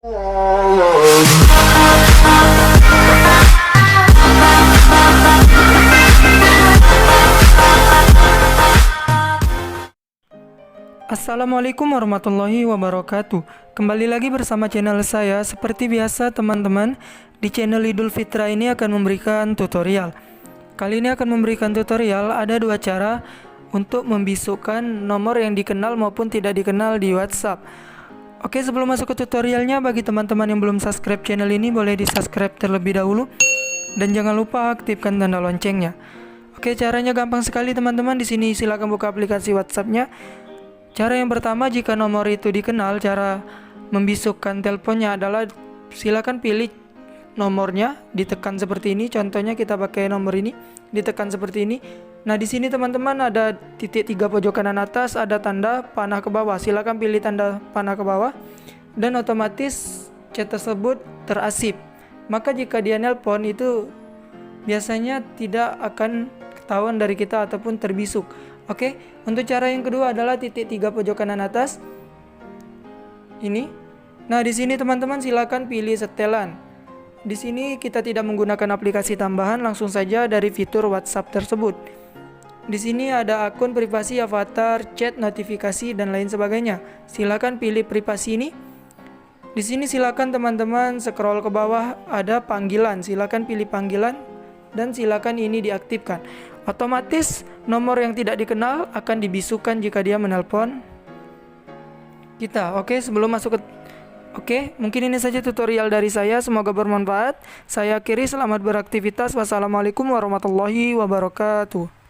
Assalamualaikum warahmatullahi wabarakatuh. Kembali lagi bersama channel saya. Seperti biasa teman-teman, di channel Idul Fitra ini akan memberikan tutorial. Kali ini akan memberikan tutorial ada dua cara untuk membisukan nomor yang dikenal maupun tidak dikenal di WhatsApp. Oke, sebelum masuk ke tutorialnya, bagi teman-teman yang belum subscribe channel ini boleh di subscribe terlebih dahulu, dan jangan lupa aktifkan tanda loncengnya. Oke, caranya gampang sekali teman-teman. Di sini silakan buka aplikasi WhatsAppnya. Cara yang pertama, jika nomor itu dikenal, cara membisukkan teleponnya adalah silakan pilih nomornya, ditekan seperti ini. Contohnya kita pakai nomor ini, ditekan seperti ini. Nah, di sini teman-teman ada titik 3 pojok kanan atas, ada tanda panah ke bawah. Silakan pilih tanda panah ke bawah dan otomatis chat tersebut terasip. Maka jika dia nelpon itu biasanya tidak akan ketahuan dari kita ataupun terbisuk. Oke, untuk cara yang kedua adalah titik 3 pojok kanan atas. Ini. Nah, di sini teman-teman silakan pilih setelan. Di sini kita tidak menggunakan aplikasi tambahan, langsung saja dari fitur WhatsApp tersebut. Di sini ada akun privasi, avatar, chat, notifikasi, dan lain sebagainya. Silakan pilih privasi ini. Di sini silakan teman-teman scroll ke bawah, ada panggilan. Silakan pilih panggilan dan silakan ini diaktifkan. Otomatis nomor yang tidak dikenal akan dibisukan jika dia menelpon kita. Oke, mungkin ini saja tutorial dari saya. Semoga bermanfaat. Saya akhiri, selamat beraktivitas. Wassalamualaikum warahmatullahi wabarakatuh.